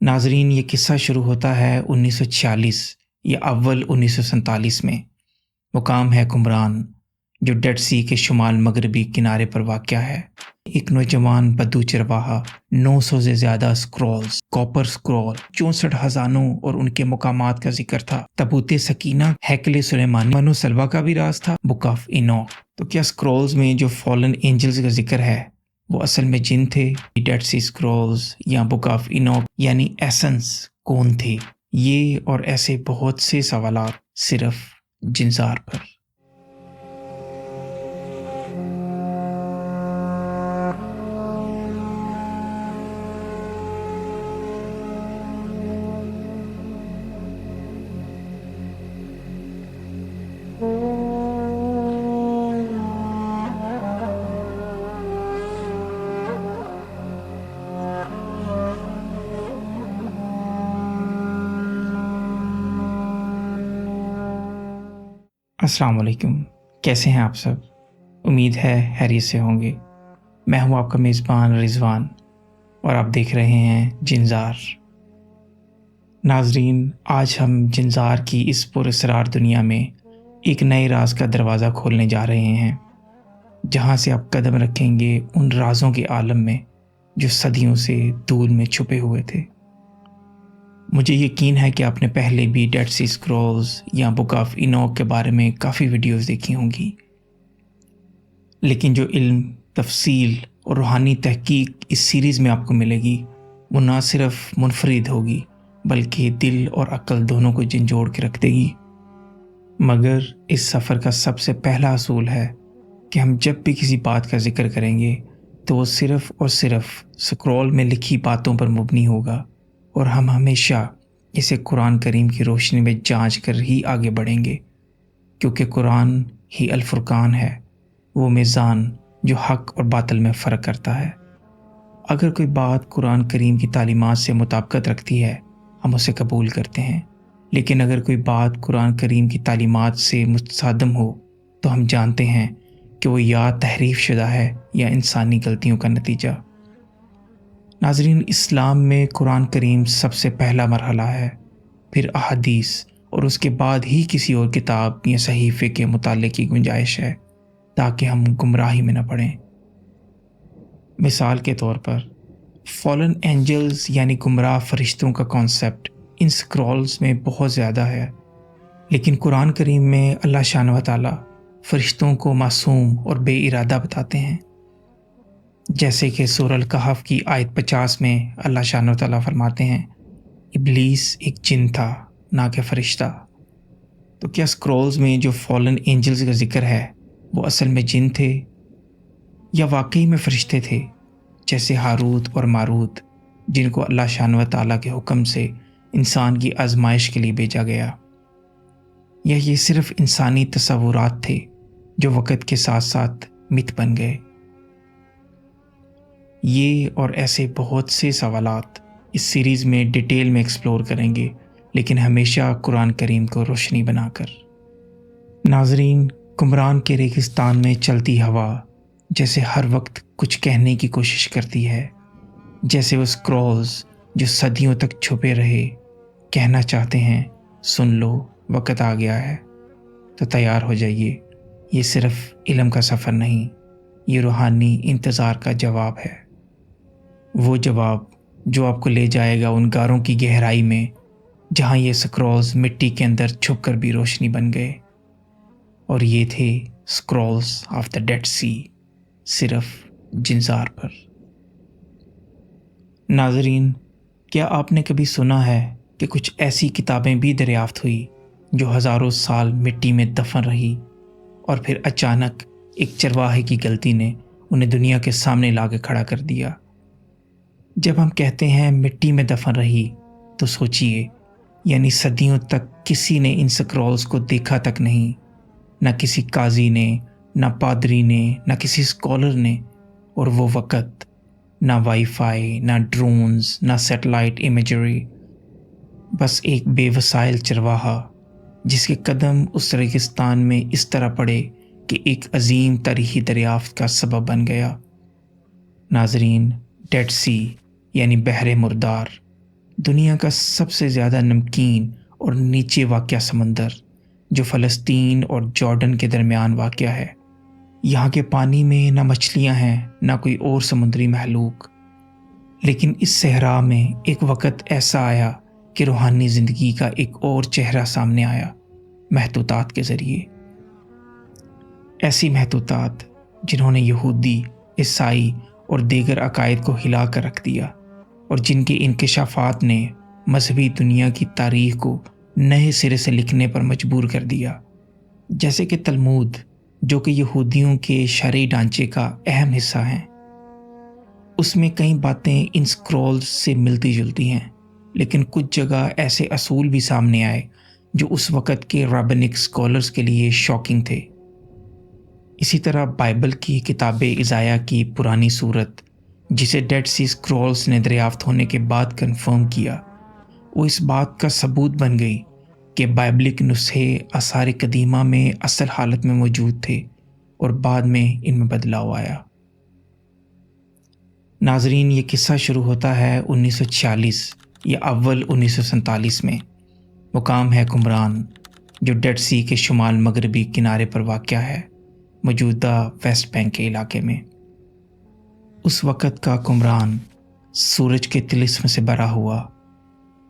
नाजरीन, ये किस्सा शुरू होता है 1946 या अव्वल 1947 में। मुकाम है कुमरान, जो डेड सी के शुमाल मगरबी किनारे पर वाक़या है। एक नौजवान बद्दू चरवाहा 900 से ज़्यादा स्क्रॉल्स, कॉपर स्क्रॉल, 64 खजानों और उनके मुकामात का जिक्र था। तबूते सकीना, हैकले सुलेमानी, मनो सलवा का भी राज था, बुक ऑफ इनोक। तो क्या स्क्रॉल्स में जो फॉलन एंजल्स का जिक्र है वो असल में जिन थे? डेड सी स्क्रॉल्स या बुक ऑफ इनोक यानी एसेंस कौन थे? ये और ऐसे बहुत से सवालात सिर्फ जिंजार पर। अस्सलाम वालेकुम, कैसे हैं आप सब? उम्मीद है हैरियत से होंगे। मैं हूं आपका मेज़बान रिजवान और आप देख रहे हैं जिंजार। नाजरीन, आज हम जिंजार की इस पुरअसरार दुनिया में एक नए राज का दरवाज़ा खोलने जा रहे हैं, जहां से आप कदम रखेंगे उन राजों के आलम में जो सदियों से धूल में छुपे हुए थे। मुझे यकीन है कि आपने पहले भी डेड सी स्क्रॉल्स या बुक ऑफ इनोक के बारे में काफ़ी वीडियोस देखी होंगी, लेकिन जो इल्म, तफसील और रूहानी तहकीक इस सीरीज़ में आपको मिलेगी वो ना सिर्फ मुनफरिद होगी बल्कि दिल और अक्ल दोनों को झंझोड़ के रख देगी। मगर इस सफ़र का सबसे पहला असूल है कि हम जब भी किसी बात का जिक्र करेंगे तो वो सिर्फ़ और सिर्फ स्क्रॉल में लिखी बातों पर मुबनी होगा और हम हमेशा इसे कुरान करीम की रोशनी में जांच कर ही आगे बढ़ेंगे, क्योंकि कुरान ही अल फुरकान है, वो मीज़ान जो हक़ और बातिल में फ़र्क करता है। अगर कोई बात कुरान करीम की तालीमात से मुताबिकत रखती है हम उसे कबूल करते हैं, लेकिन अगर कोई बात कुरान करीम की तालीमात से मुतसादम हो तो हम जानते हैं कि वो या तहरीफ शुदा है या इंसानी गलतियों का नतीजा। नाज़रीन, इस्लाम में कुरान करीम सबसे पहला मरहला है, फिर अहादीस और उसके बाद ही किसी और किताब या सहीफ़े के मुताले की गुंजाइश है, ताकि हम गुमराही में न पड़ें। मिसाल के तौर पर फॉलन एंजल्स यानी गुमराह फरिश्तों का कॉन्सेप्ट इन स्क्रॉल्स में बहुत ज़्यादा है, लेकिन कुरान करीम में अल्लाह शान व तआला फरिश्तों को मासूम और बेइरादा बताते हैं। जैसे कि सूरह अल-कहफ की आयत 50 में अल्लाह शान व तआला फरमाते हैं, इब्लीस एक जिन था ना कि फरिश्ता। तो क्या स्क्रॉल्स में जो फॉलन एंजल्स का जिक्र है वो असल में जिन थे या वाकई में फरिश्ते थे, जैसे हारूत और मारूत, जिनको अल्लाह शान व तआला के हुक्म से इंसान की आजमाइश के लिए भेजा गया? या ये सिर्फ इंसानी तसव्वुरात थे जो वक़्त के साथ साथ मिथ बन गए? ये और ऐसे बहुत से सवालात इस सीरीज़ में डिटेल में एक्सप्लोर करेंगे, लेकिन हमेशा कुरान करीम को रोशनी बनाकर। नाजरीन, कुमरान के रेगिस्तान में चलती हवा जैसे हर वक्त कुछ कहने की कोशिश करती है, जैसे वो स्क्रॉल्स जो सदियों तक छुपे रहे कहना चाहते हैं, सुन लो, वक़्त आ गया है, तो तैयार हो जाइए। ये सिर्फ इल्म का सफ़र नहीं, ये रूहानी इंतज़ार का जवाब है। वो जवाब जो आपको ले जाएगा उन गारों की गहराई में जहाँ ये स्क्रॉल्स मिट्टी के अंदर छुपकर भी रोशनी बन गए। और ये थे स्क्रॉल्स ऑफ द डेड सी, सिर्फ जिंजार पर। नाजरीन, क्या आपने कभी सुना है कि कुछ ऐसी किताबें भी दरियाफ्त हुई जो हज़ारों साल मिट्टी में दफन रही और फिर अचानक एक चरवाहे की गलती ने उन्हें दुनिया के सामने ला के खड़ा कर दिया? जब हम कहते हैं मिट्टी में दफन रही, तो सोचिए, यानी सदियों तक किसी ने इन स्क्रॉल्स को देखा तक नहीं, ना किसी काजी ने, ना पादरी ने, ना किसी स्कॉलर ने। और वो वक़्त ना वाईफाई, ना ड्रोन्स, ना सैटेलाइट इमेजरी, बस एक बेवसाइल चरवाहा जिसके कदम उस रेगिस्तान में इस तरह पड़े कि एक अजीम तारीखी दरियाफ्त का सबब बन गया। नाजरीन, डेड सी यानी बहरे मुर्दार, دنیا کا سب سے زیادہ نمکین اور نیچے واقع سمندر جو فلسطین اور جارڈن کے درمیان واقع ہے۔ یہاں کے پانی میں نہ مچھلیاں ہیں نہ کوئی اور سمندری مخلوق، لیکن اس صحرا میں ایک وقت ایسا آیا کہ روحانی زندگی کا ایک اور چہرہ سامنے آیا، محتوطات کے ذریعے۔ ایسی محتوطات جنہوں نے یہودی، عیسائی اور دیگر عقائد کو ہلا کر رکھ دیا، اور جن کے انکشافات نے مذہبی دنیا کی تاریخ کو نئے سرے سے لکھنے پر مجبور کر دیا۔ جیسے کہ تلمود، جو کہ یہودیوں کے شرعی ڈھانچے کا اہم حصہ ہیں، اس میں کئی باتیں ان سکرولز سے ملتی جلتی ہیں، لیکن کچھ جگہ ایسے اصول بھی سامنے آئے جو اس وقت کے رابنک سکولرز کے لیے شاکنگ تھے۔ اسی طرح بائبل کی کتاب عزائیہ کی پرانی صورت، جسے ڈیڈ سی سکرولز نے دریافت ہونے کے بعد کنفرم کیا، وہ اس بات کا ثبوت بن گئی کہ بائبلک نسخے آثار قدیمہ میں اصل حالت میں موجود تھے اور بعد میں ان میں بدلاؤ آیا۔ ناظرین، یہ قصہ شروع ہوتا ہے 1946 یا اول 1947 میں۔ مقام ہے قمران، جو ڈیڈ سی کے شمال مغربی کنارے پر واقع ہے، موجودہ ویسٹ بینک کے علاقے میں۔ اس وقت کا قمران سورج کے طلسم سے بھرا ہوا،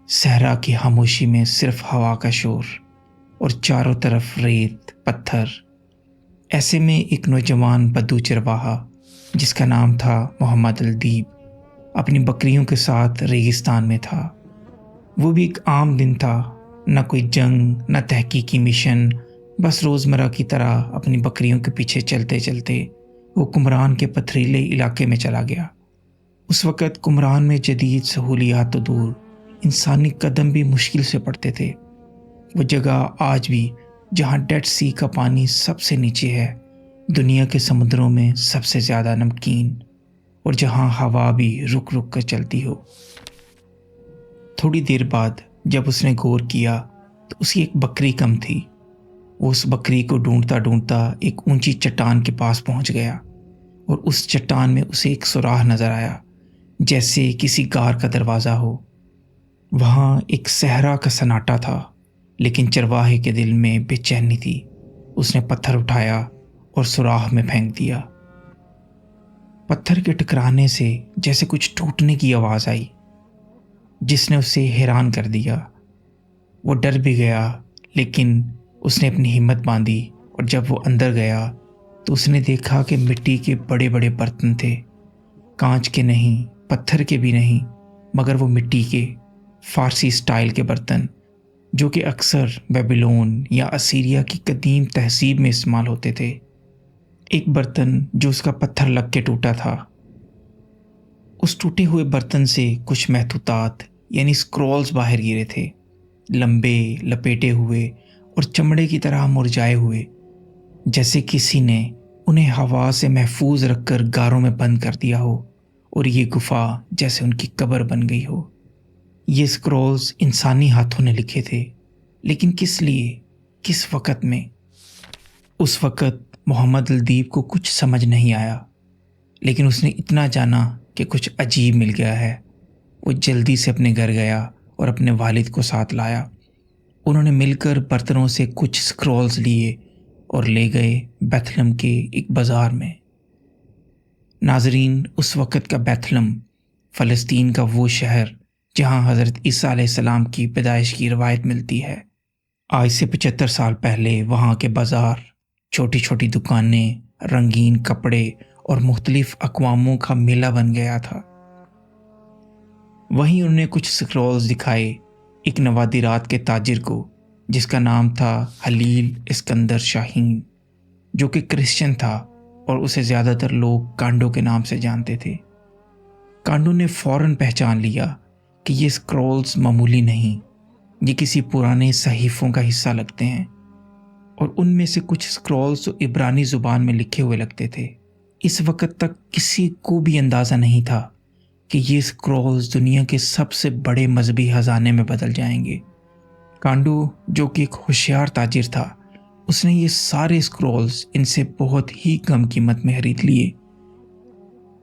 صحرا کی خاموشی میں صرف ہوا کا شور اور چاروں طرف ریت پتھر۔ ایسے میں ایک نوجوان بدو چرواہا جس کا نام تھا محمد الدیب اپنی بکریوں کے ساتھ ریگستان میں تھا۔ وہ بھی ایک عام دن تھا، نہ کوئی جنگ نہ تحقیقی مشن، بس روزمرہ کی طرح اپنی بکریوں کے پیچھے چلتے چلتے وہ قمران کے پتھریلے علاقے میں چلا گیا۔ اس وقت قمران میں جدید سہولیات تو دور، انسانی قدم بھی مشکل سے پڑتے تھے۔ وہ جگہ آج بھی جہاں ڈیڈ سی کا پانی سب سے نیچے ہے، دنیا کے سمندروں میں سب سے زیادہ نمکین، اور جہاں ہوا بھی رک رک کر چلتی ہو۔ تھوڑی دیر بعد جب اس نے غور کیا تو اس کی ایک بکری کم تھی۔ وہ اس بکری کو ڈھونڈتا ڈھونڈتا ایک اونچی چٹان کے پاس پہنچ گیا، اور اس چٹان میں اسے ایک سوراخ نظر آیا، جیسے کسی غار کا دروازہ ہو۔ وہاں ایک صحرا کا سناٹا تھا، لیکن چرواہے کے دل میں بے چینی تھی۔ اس نے پتھر اٹھایا اور سوراخ میں پھینک دیا۔ پتھر کے ٹکرانے سے جیسے کچھ ٹوٹنے کی آواز آئی، جس نے اسے حیران کر دیا۔ وہ ڈر بھی گیا، لیکن اس نے اپنی ہمت باندھی، اور جب وہ اندر گیا تو اس نے دیکھا کہ مٹی کے بڑے بڑے برتن تھے، کانچ کے نہیں، پتھر کے بھی نہیں، مگر وہ مٹی کے فارسی سٹائل کے برتن، جو کہ اکثر بیبیلون یا اسیریا کی قدیم تہذیب میں استعمال ہوتے تھے۔ ایک برتن جو اس کا پتھر لگ کے ٹوٹا تھا، اس ٹوٹے ہوئے برتن سے کچھ محتوطات یعنی سکرولز باہر گرے تھے، لمبے، لپیٹے ہوئے اور چمڑے کی طرح مرجھائے ہوئے، جیسے کسی نے انہیں ہوا سے محفوظ رکھ کر غاروں میں بند کر دیا ہو، اور یہ گفا جیسے ان کی قبر بن گئی ہو۔ یہ سکرولز انسانی ہاتھوں نے لکھے تھے، لیکن کس لیے، کس وقت میں؟ اس وقت محمد الدیب کو کچھ سمجھ نہیں آیا، لیکن اس نے اتنا جانا کہ کچھ عجیب مل گیا ہے۔ وہ جلدی سے اپنے گھر گیا اور اپنے والد کو ساتھ لایا۔ انہوں نے مل کر برتنوں سے کچھ سکرولز لیے اور لے گئے بیتھلہم کے ایک بازار میں۔ ناظرین، اس وقت کا بیتھلہم فلسطین کا وہ شہر جہاں حضرت عیسیٰ علیہ السلام کی پیدائش کی روایت ملتی ہے۔ آج سے 75 سال پہلے وہاں کے بازار، چھوٹی چھوٹی دکانیں، رنگین کپڑے اور مختلف اقواموں کا میلہ بن گیا تھا۔ وہیں انہوں نے کچھ سکرولز دکھائے ایک نوادرات کے تاجر کو، جس کا نام تھا خلیل اسکندر شاہین، جو کہ کرسچن تھا اور اسے زیادہ تر لوگ کانڈو کے نام سے جانتے تھے۔ کانڈو نے فوراً پہچان لیا کہ یہ سکرولز معمولی نہیں، یہ کسی پرانے صحیفوں کا حصہ لگتے ہیں، اور ان میں سے کچھ سکرولز تو عبرانی زبان میں لکھے ہوئے لگتے تھے۔ اس وقت تک کسی کو بھی اندازہ نہیں تھا کہ یہ سکرولز دنیا کے سب سے بڑے مذہبی خزانے میں بدل جائیں گے۔ کانڈو، جو کہ ایک ہوشیار تاجر تھا، اس نے یہ سارے سکرولز ان سے بہت ہی کم قیمت میں خرید لیے۔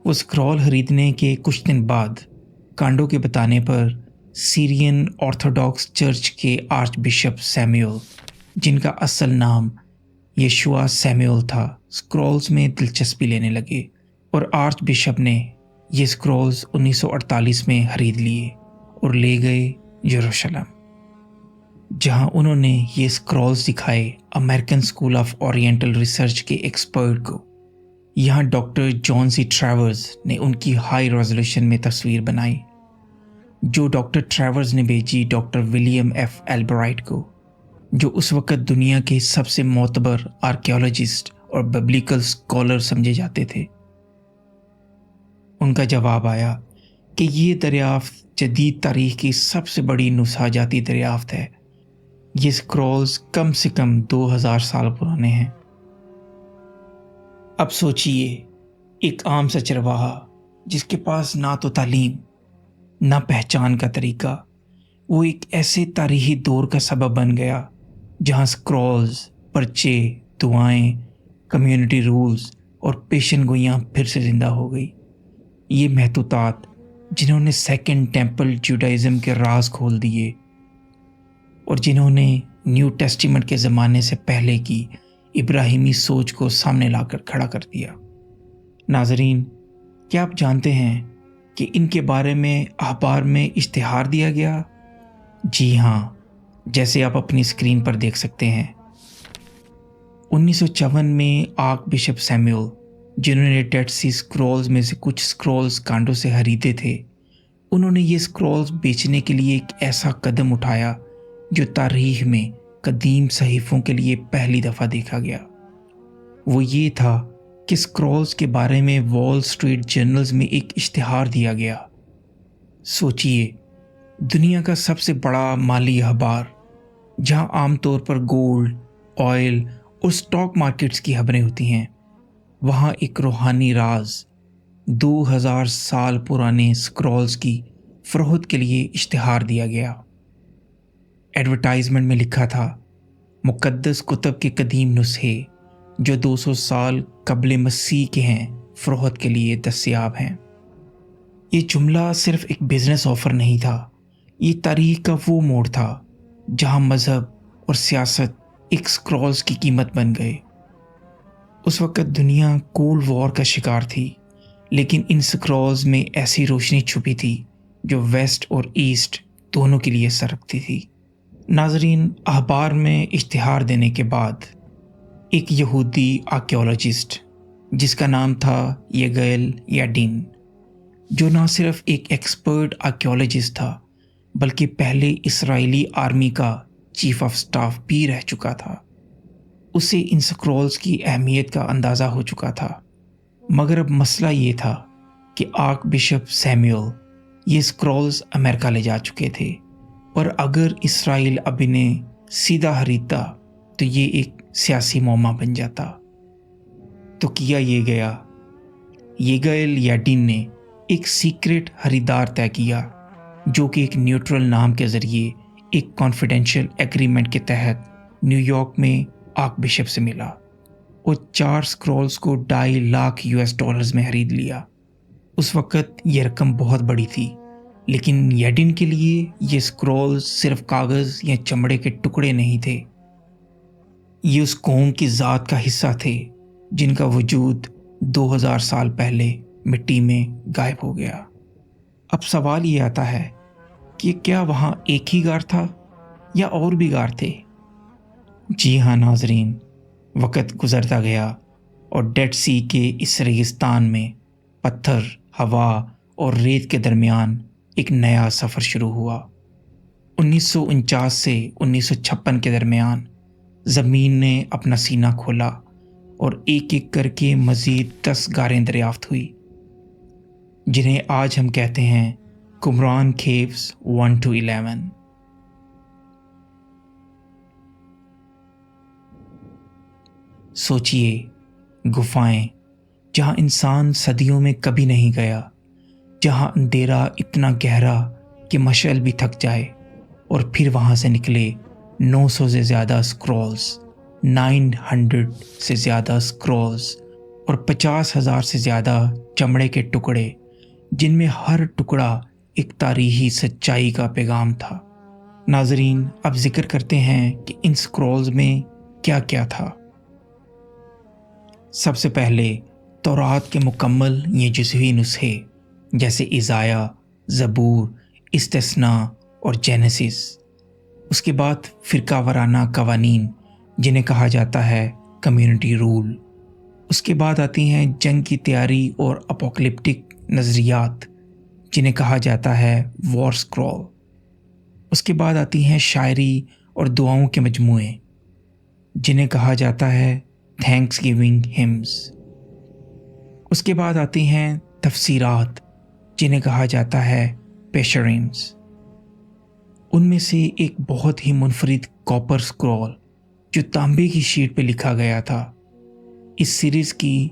وہ سکرول خریدنے کے کچھ دن بعد کانڈو کے بتانے پر सीरियन ऑर्थोडॉक्स चर्च के आर्च बिशप सैमुअल, जिनका असल नाम यशुआ सैमुअल था, स्क्रॉल्स में दिलचस्पी लेने लगे और आर्च बिशप ने ये स्क्रॉल्स 1948 में खरीद लिए और ले गए यरूशलेम, जहां उन्होंने ये स्क्रॉल्स दिखाए American school of oriental research के एक्सपर्ट को। यहाँ डॉक्टर जॉन सी ट्रैवर्स ने उनकी हाई रेजोल्यूशन में तस्वीर बनाई, जो डॉक्टर ट्रैवर्स ने भेजी डॉक्टर विलियम एफ एल्ब्राइट को, जो उस वक़्त दुनिया के सबसे मोतबर आर्कियोलॉजिस्ट और बिब्लिकल स्कॉलर समझे जाते थे। उनका जवाब आया कि ये दरियाफ्त जदीद तारीख की सबसे बड़ी नुसाजाती दरियाफ्त है। ये स्क्रॉल्स कम से कम 2000 साल पुराने हैं। अब सोचिए, एक आम सा चरवाहा जिसके पास ना तो तालीम ना पहचान का तरीका, वो एक ऐसे तारीखी दौर का सबब बन गया जहाँ स्क्रॉल्स, पर्चे, दुआएं, कम्युनिटी रूल्स और पेशन गोइयाँ फिर से ज़िंदा हो गई। ये महतूतात जिन्होंने सेकंड टेम्पल जुडाइज़म के राज खोल दिए और जिन्होंने न्यू टेस्टिमेंट के ज़माने से पहले की इब्राहिमी सोच को सामने लाकर खड़ा कर दिया। नाजरीन, क्या आप जानते हैं कि इनके बारे में अखबार में इश्तिहार दिया गया? जी हाँ, जैसे आप अपनी स्क्रीन पर देख सकते हैं। 1954 में आर्क बिशप सैमुअल, जिन्होंने डेड सी स्क्रॉल्स में से कुछ स्क्रॉल्स कांडों से खरीदे थे, उन्होंने ये स्क्रॉल्स बेचने के लिए एक ऐसा कदम उठाया जो तारीख में कदीम सहीफ़ों के लिए पहली दफ़ा देखा गया। वो ये था कि स्क्रॉल्स के बारे में वॉल स्ट्रीट जर्नल्स में एक इश्तिहार दिया गया। सोचिए, दुनिया का सबसे बड़ा माली अखबार, जहाँ आमतौर पर गोल्ड, ऑयल और स्टॉक मार्केट्स की खबरें होती हैं, वहाँ एक रूहानी राज 2000 साल पुराने स्क्रॉल्स की फ़रोख्त के लिए इश्तिहार दिया गया। एडवर्टाइजमेंट में लिखा था, मुक़द्दस कुतुब के कदीम नुस्खे जो 200 साल कबले मसीह के हैं, फ़रोख्त के लिए दस्तयाब हैं। ये जुमला सिर्फ एक बिज़नेस ऑफ़र नहीं था, ये तारीख का वो मोड़ था जहाँ मज़हब और सियासत एक स्क्रॉल्स की कीमत बन गए। उस वक़्त दुनिया कोल्ड वॉर का शिकार थी, लेकिन इन स्क्रॉल्स में ऐसी रोशनी छुपी थी जो वेस्ट और ईस्ट दोनों के लिए सरकती थी। नाजरीन, अखबार में इश्तिहार देने के बाद एक यहूदी आर्कियोलॉजिस्ट जिसका नाम था यगैल याडीन, जो ना सिर्फ एक एक्सपर्ट आर्कियोलॉजिस्ट था बल्कि पहले इस्राएली आर्मी का चीफ ऑफ स्टाफ भी रह चुका था, उसे इन स्क्रॉल्स की अहमियत का अंदाज़ा हो चुका था। मगर अब मसला ये था कि आर्क बिशप सैमुअल ये स्क्रॉल्स अमेरिका ले जा चुके थे और अगर इसराइल अब इन्हें सीधा खरीदता तो ये एक सियासी मौमा बन जाता। तो किया ये गया, यगैल याडीन ने एक सीक्रेट खरीदार तय किया जो कि एक न्यूट्रल नाम के ज़रिए एक कॉन्फिडेंशियल एग्रीमेंट के तहत न्यूयॉर्क में आर्क बिशप से मिला और 4 स्क्रॉल्स को $2.5 लाख में खरीद लिया। उस वक़्त यह रकम बहुत बड़ी थी, लेकिन याडीन के लिए ये स्क्रॉल्स सिर्फ कागज़ या चमड़े के टुकड़े नहीं थे। ये उस कौम की ज़ात का हिस्सा थे जिनका वजूद 2000 साल पहले मिट्टी में गायब हो गया। अब सवाल ये आता है कि क्या वहाँ एक ही गार था या और भी गार थे? जी हाँ नाजरीन, वक़्त गुज़रता गया और डेड सी के इस रेगिस्तान में पत्थर, हवा और रेत के दरमियान एक नया सफ़र शुरू हुआ। 1949 से 1956 के दरमियान ज़मीन ने अपना सीना खोला और एक एक करके मज़ीद 10 गारें दरियाफ्त हुई, जिन्हें आज हम कहते हैं कुमरान केव्स 1 to 11। सोचिए, गुफाएं जहाँ इंसान सदियों में कभी नहीं गया, जहाँ अंधेरा इतना गहरा कि मशाल भी थक जाए, और फिर वहाँ से निकले 900 से ज़्यादा स्क्रॉल्स, 900 से ज़्यादा स्क्रॉल्स और 50,000 से ज़्यादा चमड़े के टुकड़े, जिनमें हर टुकड़ा ایک تاریخی سچائی کا پیغام تھا۔ ناظرین، اب ذکر کرتے ہیں کہ ان سکرولز میں کیا کیا تھا۔ سب سے پہلے تورات کے مکمل یہ جزوی نسخے جیسے عزائیہ، زبور، استثناء اور جینیسس۔ اس کے بعد فرقہ وارانہ قوانین جنہیں کہا جاتا ہے کمیونٹی رول۔ اس کے بعد آتی ہیں جنگ کی تیاری اور اپوکلپٹک نظریات جنہیں کہا جاتا ہے وار سکرول۔ اس کے بعد آتی ہیں شاعری اور دعاؤں کے مجموعے جنہیں کہا جاتا ہے تھینکس گیونگ ہمز۔ اس کے بعد آتی ہیں تفسیرات جنہیں کہا جاتا ہے پیشریمز۔ ان میں سے ایک بہت ہی منفرد کاپر سکرول جو تانبے کی شیٹ پہ لکھا گیا تھا۔ اس سیریز کی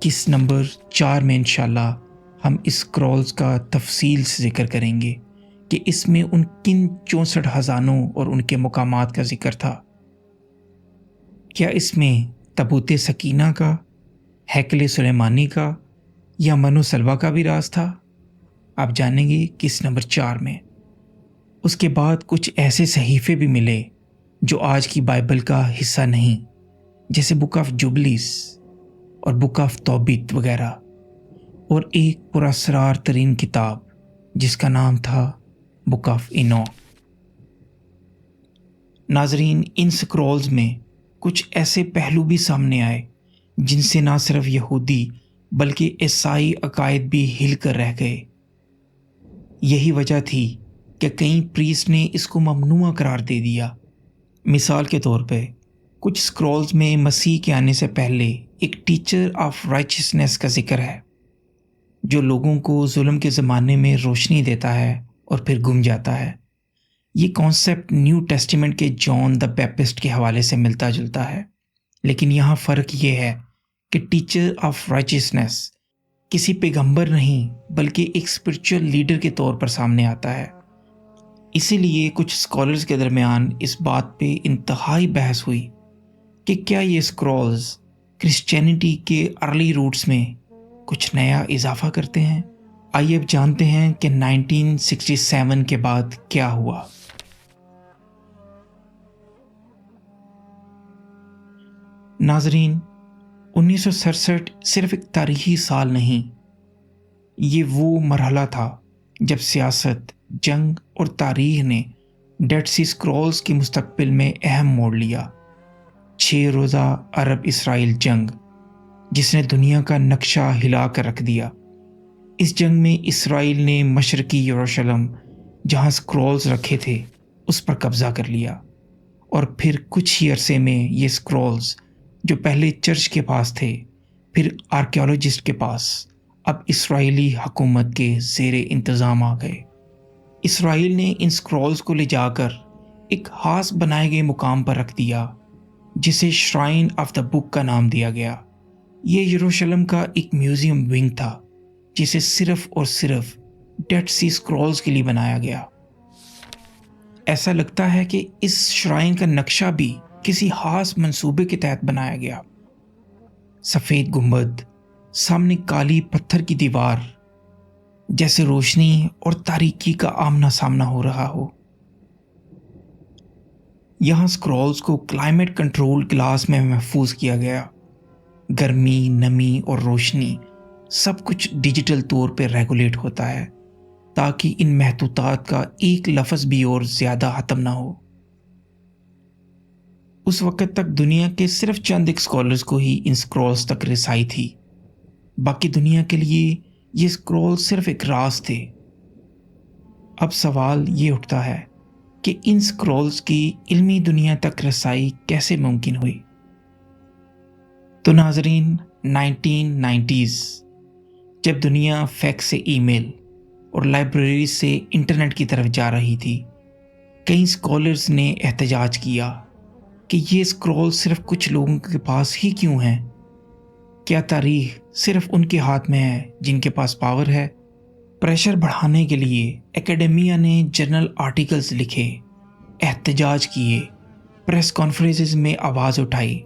کس نمبر 4 میں انشاءاللہ ہم اس سکرولز کا تفصیل سے ذکر کریں گے کہ اس میں ان کن 64 خزانوں اور ان کے مقامات کا ذکر تھا۔ کیا اس میں تابوت سکینہ کا، ہیکل سلیمانی کا یا منو سلوہ کا بھی راز تھا؟ آپ جانیں گے کس نمبر 4 میں۔ اس کے بعد کچھ ایسے صحیفے بھی ملے جو آج کی بائبل کا حصہ نہیں، جیسے بک آف جوبلیس اور بک آف توبیت وغیرہ، اور ایک پراسرار ترین کتاب جس کا نام تھا بک آف اینوک۔ ناظرین، ان سکرولز میں کچھ ایسے پہلو بھی سامنے آئے جن سے نہ صرف یہودی بلکہ عیسائی عقائد بھی ہل کر رہ گئے۔ یہی وجہ تھی کہ کئی پریسٹ نے اس کو ممنوع قرار دے دیا۔ مثال کے طور پہ کچھ سکرولز میں مسیح کے آنے سے پہلے ایک ٹیچر آف رائچسنس کا ذکر ہے جو لوگوں کو ظلم کے زمانے میں روشنی دیتا ہے اور پھر گم جاتا ہے۔ یہ کانسیپٹ نیو ٹیسٹیمنٹ کے جان دا بیپٹسٹ کے حوالے سے ملتا جلتا ہے، لیکن یہاں فرق یہ ہے کہ ٹیچر آف رائچسنس کسی پیغمبر نہیں بلکہ ایک اسپرچول لیڈر کے طور پر سامنے آتا ہے۔ اسی لیے کچھ اسکالرز کے درمیان اس بات پہ انتہائی بحث ہوئی کہ کیا یہ سکرولز کرسچینٹی کے ارلی روٹس میں کچھ نیا اضافہ کرتے ہیں۔ آئیے اب جانتے ہیں کہ 1967 کے بعد کیا ہوا۔ ناظرین، 1967 صرف ایک تاریخی سال نہیں، یہ وہ مرحلہ تھا جب سیاست، جنگ اور تاریخ نے ڈیڈ سی سکرولز کی مستقبل میں اہم موڑ لیا۔ 6 روزہ عرب اسرائیل جنگ جس نے دنیا کا نقشہ ہلا کر رکھ دیا۔ اس جنگ میں اسرائیل نے مشرقی یروشلم جہاں سکرولز رکھے تھے اس پر قبضہ کر لیا، اور پھر کچھ ہی عرصے میں یہ سکرولز جو پہلے چرچ کے پاس تھے پھر آرکیالوجسٹ کے پاس اب اسرائیلی حکومت کے زیر انتظام آ گئے۔ اسرائیل نے ان سکرولز کو لے جا کر ایک خاص بنائے گئے مقام پر رکھ دیا جسے شرائن آف دا بک کا نام دیا گیا۔ یہ یروشلم کا ایک میوزیم ونگ تھا جسے صرف اور صرف ڈیڈ سی سکرولز کے لیے بنایا گیا۔ ایسا لگتا ہے کہ اس شرائن کا نقشہ بھی کسی خاص منصوبے کے تحت بنایا گیا۔ سفید گنبد، سامنے کالی پتھر کی دیوار، جیسے روشنی اور تاریکی کا آمنا سامنا ہو رہا ہو۔ یہاں سکرولز کو کلائمیٹ کنٹرول گلاس میں محفوظ کیا گیا۔ گرمی، نمی اور روشنی سب کچھ ڈیجیٹل طور پہ ریگولیٹ ہوتا ہے تاکہ ان محدودات کا ایک لفظ بھی اور زیادہ ختم نہ ہو۔ اس وقت تک دنیا کے صرف چند ایک اسکالرز کو ہی ان سکرولز تک رسائی تھی، باقی دنیا کے لیے یہ سکرول صرف ایک راز تھے۔ اب سوال یہ اٹھتا ہے کہ ان سکرولز کی علمی دنیا تک رسائی کیسے ممکن ہوئی؟ تو ناظرین، 1990s جب دنیا فیکس سے ای میل اور لائبریری سے انٹرنیٹ کی طرف جا رہی تھی، کئی سکالرز نے احتجاج کیا کہ یہ سکرول صرف کچھ لوگوں کے پاس ہی کیوں ہیں؟ کیا تاریخ صرف ان کے ہاتھ میں ہے جن کے پاس پاور ہے؟ پریشر بڑھانے کے لیے اکیڈمیا نے جرنل آرٹیکلز لکھے، احتجاج کیے، پریس کانفرنسز میں آواز اٹھائی،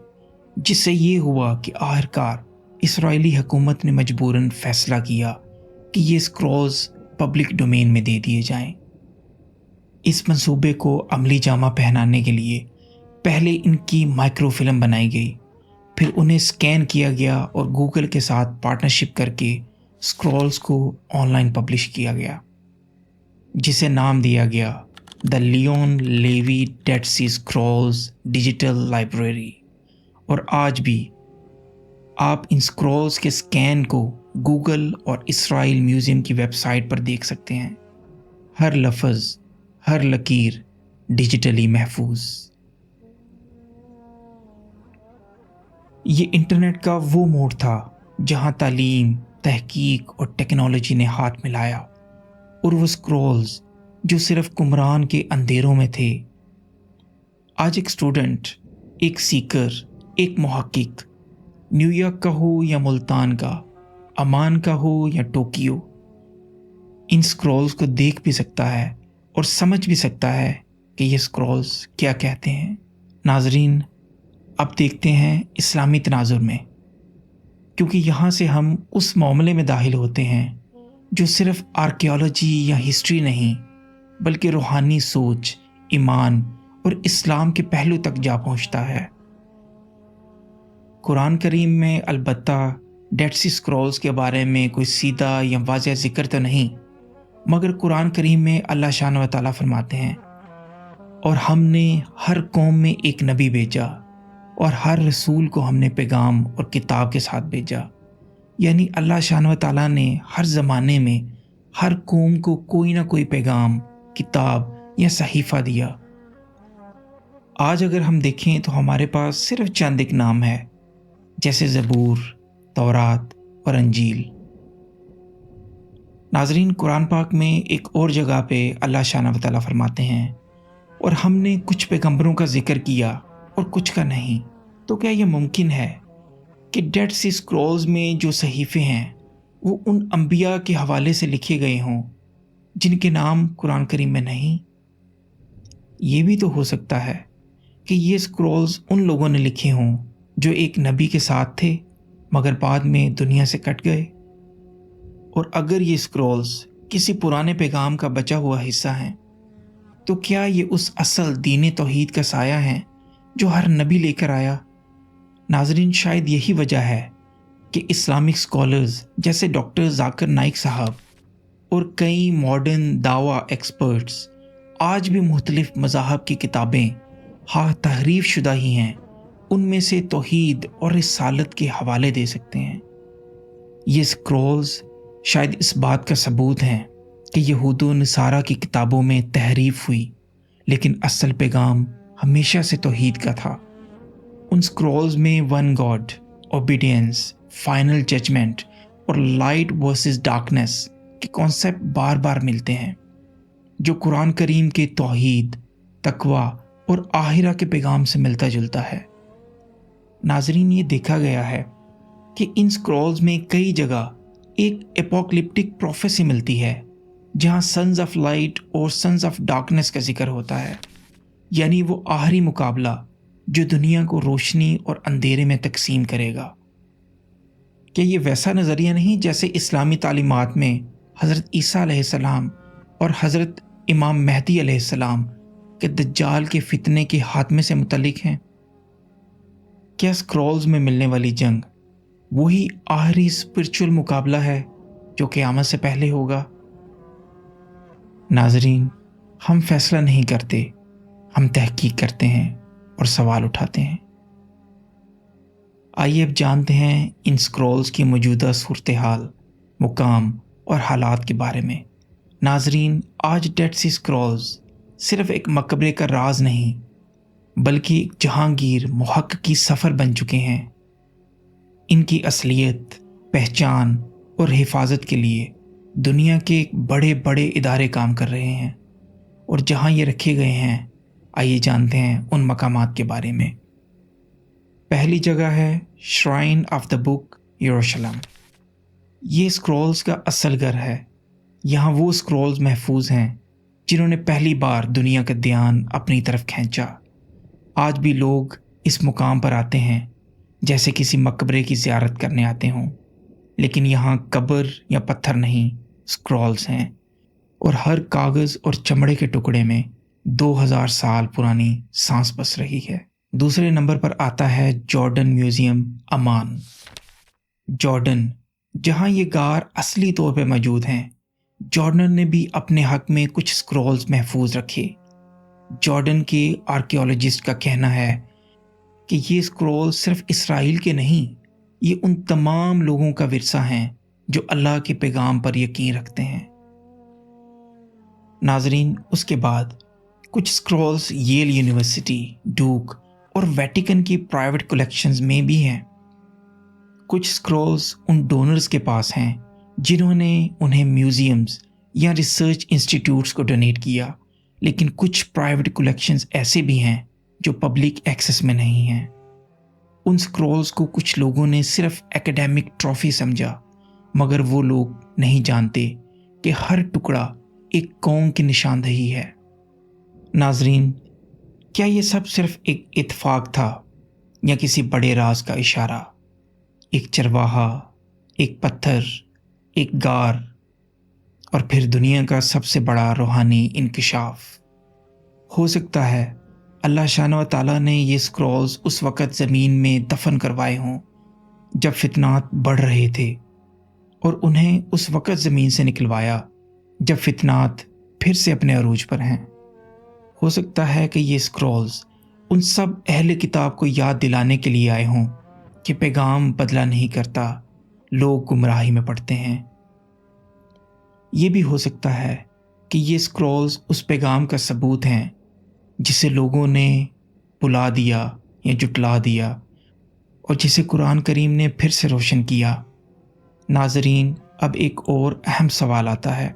جس سے یہ ہوا کہ آخرکار اسرائیلی حکومت نے مجبوراً فیصلہ کیا کہ یہ سکرولز पब्लिक डोमेन में दे दिए जाएं। इस मंसूबे को अमली जामा पहनाने के लिए पहले इनकी माइक्रोफिल्म बनाई गई, फिर उन्हें स्कैन किया गया और गूगल के साथ पार्टनरशिप करके स्क्रॉल्स को ऑनलाइन पब्लिश किया गया, जिसे नाम दिया गया the Leon Levy Dead Sea scrolls digital library. और आज भी आप इन स्क्रॉल्स के स्कैन को गूगल और इसराइल म्यूज़ियम की वेबसाइट पर देख सकते हैं। हर लफ्ज़, हर लकीर डिजिटली महफूज। ये इंटरनेट का वो मोड़ था जहां तालीम, तहकीक और टेक्नोलॉजी ने हाथ मिलाया, और वो स्क्रॉल्स जो सिर्फ कुमरान के अंधेरों में थे, आज एक स्टूडेंट, एक सीकर, एक मुहक्किक, न्यूयॉर्क का हो या मुल्तान का, अमान का हो या टोक्यो, इन स्क्रॉल्स को देख भी सकता है और समझ भी सकता है कि ये स्क्रॉल्स क्या कहते हैं। नाजरीन, अब देखते हैं इस्लामी तनाजुर में, क्योंकि यहाँ से हम उस मामले में दाखिल होते हैं जो सिर्फ आर्कियोलॉजी या हिस्ट्री नहीं, बल्कि रूहानी सोच, ईमान और इस्लाम के पहलू तक जा पहुँचता है। कुरान करीम में अलबत्ता डेड सी स्क्रॉल्स के बारे में कोई सीधा या वाज़ेह जिक्र तो नहीं, मगर कुरान करीम में अल्लाह शान व तआला फरमाते हैं, और हमने हर कौम में एक नबी भेजा और हर रसूल को हमने पैगाम और किताब के साथ भेजा। यानी अल्लाह शान व तआला ने हर ज़माने में हर कौम को कोई ना कोई पैगाम, किताब या सहीफ़ा दिया। आज अगर हम देखें तो हमारे पास सिर्फ चंद एक नाम है, जैसे ज़बूर, तौरात और अंजील। नाजरीन, कुरान पाक में एक और जगह पे अल्लाह शान व तआला फरमाते हैं, और हमने कुछ पैगंबरों का जिक्र किया और कुछ का नहीं। तो क्या यह मुमकिन है कि डेड सी स्क्रॉल्स में जो सहीफ़े हैं वो उन अंबिया के हवाले से लिखे गए हों जिनके नाम कुरान करीम में नहीं? ये भी तो हो सकता है कि ये स्क्रॉल्स उन लोगों ने लिखे हों जो एक नबी के साथ थे मगर बाद में दुनिया से कट गए। और अगर ये स्क्रॉल्स किसी पुराने पैगाम का बचा हुआ हिस्सा हैं, तो क्या ये उस असल दीन तौहीद का साया है जो हर नबी लेकर आया? नाजरीन, शायद यही वजह है कि इस्लामिक स्कॉलर्स जैसे डॉक्टर जाकिर नाइक साहब और कई मॉडर्न दावा एक्सपर्ट्स आज भी मुख्तलिफ मज़ाहब की किताबें, हाँ तहरीफ शुदा ही हैं, उनमें से तौहीद और रिसालत के हवाले दे सकते हैं। ये स्क्रॉल्स शायद इस बात का सबूत हैं कि यहूद व नसारा की किताबों में तहरीफ हुई, लेकिन असल पैगाम हमेशा से तौहीद का था। उन स्क्रॉल्स में one God, obedience, final judgement और लाइट वर्सेस डार्कनेस के कॉन्सेप्ट बार बार मिलते हैं, जो कुरान करीम के तौहीद, तकवा और आखिरा के पैगाम से मिलता जुलता है। नाजरीन, ये देखा गया है कि इन स्क्रॉल्स में कई जगह एक एपोकलिप्टिक प्रोफेसी मिलती है, जहाँ सन्स ऑफ लाइट और सन्स ऑफ डार्कनेस का जिक्र होता है, यानी वो आखिरी मुकाबला जो दुनिया को रोशनी और अंधेरे में तकसीम करेगा। क्या ये वैसा नज़रिया नहीं जैसे इस्लामी तालीमात में हज़रत ईसा अलैहिस्सलाम और हज़रत इमाम महदी अलैहिस्सलाम के दज्जाल के फितने के खात्मे से मुतल्लिक हैं? क्या स्क्रॉल्स में मिलने वाली जंग वही आखिरी स्पिरिचुअल मुकाबला है जो क़यामत से पहले होगा? नाजरीन, हम फैसला नहीं करते, हम तहकीक करते हैं और सवाल उठाते हैं। आइए अब जानते हैं इन स्क्रॉल्स की मौजूदा सूरत हाल, मुकाम और हालात के बारे में। नाजरीन, आज डेड सी स्क्रॉल्स सिर्फ एक मकबरे का राज नहीं, बल्कि एक जहांगीर मुहक्किकी सफ़र बन चुके हैं। इनकी असलियत, पहचान और हिफाजत के लिए दुनिया के बड़े बड़े इदारे काम कर रहे हैं, और जहां ये रखे गए हैं, आइए जानते हैं उन मकामात के बारे में। पहली जगह है श्राइन ऑफ द बुक, यरूशलेम। ये स्क्रॉल्स का असल घर है। यहाँ वो स्क्रॉल्स महफूज हैं जिन्होंने पहली बार दुनिया का ध्यान अपनी तरफ खींचा। आज भी लोग इस मुकाम पर आते हैं जैसे किसी मकबरे की ज़ियारत करने आते हों, लेकिन यहाँ कब्र या पत्थर नहीं, स्क्रॉल्स हैं اور ہر کاغذ اور چمڑے کے ٹکڑے میں 2000 سال پرانی سانس بس رہی ہے۔ دوسرے نمبر پر آتا ہے جارڈن میوزیم عمان۔ جارڈن، جہاں یہ غار اصلی طور پہ موجود ہیں، جارڈن نے بھی اپنے حق میں کچھ سکرولز محفوظ رکھے۔ جارڈن کے آرکیولوجسٹ کا کہنا ہے کہ یہ سکرول صرف اسرائیل کے نہیں، یہ ان تمام لوگوں کا ورثہ ہیں جو اللہ کے پیغام پر یقین رکھتے ہیں۔ ناظرین، اس کے بعد کچھ سکرولز ییل یونیورسٹی، ڈوک اور ویٹیکن کی پرائیویٹ کلیکشنز میں بھی ہیں۔ کچھ سکرولز ان ڈونرز کے پاس ہیں جنہوں نے انہیں میوزیمز یا ریسرچ انسٹیٹیوٹس کو ڈونیٹ کیا، لیکن کچھ پرائیویٹ کلیکشنز ایسے بھی ہیں جو پبلک ایکسیس میں نہیں ہیں۔ ان سکرولز کو کچھ لوگوں نے صرف ایکیڈیمک ٹرافی سمجھا، مگر وہ لوگ نہیں جانتے کہ ہر ٹکڑا ایک قوم کی نشاندہی ہے۔ ناظرین، کیا یہ سب صرف ایک اتفاق تھا یا کسی بڑے راز کا اشارہ؟ ایک چرواہا، ایک پتھر، ایک غار، اور پھر دنیا کا سب سے بڑا روحانی انکشاف۔ ہو سکتا ہے اللہ شانہ و تعالیٰ نے یہ سکرولز اس وقت زمین میں دفن کروائے ہوں جب فتنات بڑھ رہے تھے، اور انہیں اس وقت زمین سے نکلوایا جب فتنات پھر سے اپنے عروج پر ہیں۔ ہو سکتا ہے کہ یہ سکرولز ان سب اہل کتاب کو یاد دلانے کے لیے آئے ہوں کہ پیغام بدلہ نہیں کرتا، لوگ گمراہی میں پڑتے ہیں۔ یہ بھی ہو سکتا ہے کہ یہ سکرولز اس پیغام کا ثبوت ہیں جسے لوگوں نے بھلا دیا یا جٹلا دیا، اور جسے قرآن کریم نے پھر سے روشن کیا۔ ناظرین، اب ایک اور اہم سوال آتا ہے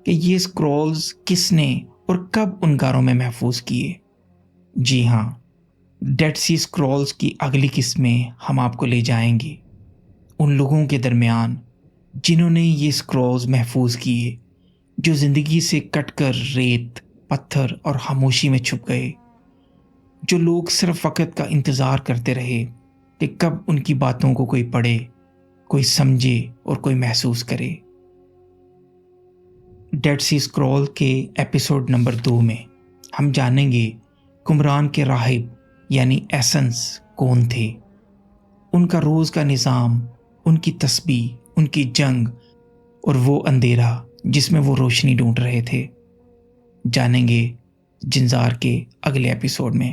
کہ یہ سکرولز کس نے اور کب ان غاروں میں محفوظ کیے؟ جی ہاں، ڈیڈ سی سکرولز کی اگلی قسمیں ہم آپ کو لے جائیں گے ان لوگوں کے درمیان جنہوں نے یہ سکرولز محفوظ کیے، جو زندگی سے کٹ کر ریت، پتھر اور خاموشی میں چھپ گئے، جو لوگ صرف وقت کا انتظار کرتے رہے کہ کب ان کی باتوں کو کوئی پڑھے، کوئی سمجھے اور کوئی محسوس کرے۔ ڈیڈ سی سکرول کے ایپیسوڈ نمبر 2 میں ہم جانیں گے قمران کے راہب یعنی ایسنس کون تھے، ان کا روز کا نظام، ان کی تسبیح، ان کی جنگ اور وہ اندھیرا جس میں وہ روشنی ڈھونڈ رہے تھے۔ جانیں گے جنزار کے اگلے ایپیسوڈ میں۔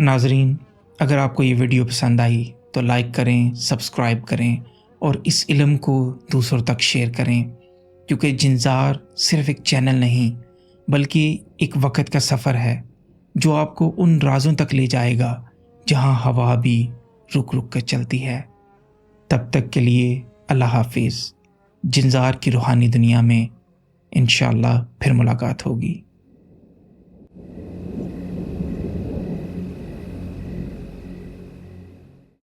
ناظرین، اگر آپ کو یہ ویڈیو پسند آئی تو لائک کریں، سبسکرائب کریں اور اس علم کو دوسروں تک شیئر کریں، کیونکہ جنزار صرف ایک چینل نہیں بلکہ ایک وقت کا سفر ہے جو آپ کو ان رازوں تک لے جائے گا جہاں ہوا بھی رک رک کر چلتی ہے۔ تب تک کے لیے اللہ حافظ۔ جنزار کی روحانی دنیا میں انشاءاللہ پھر ملاقات ہوگی۔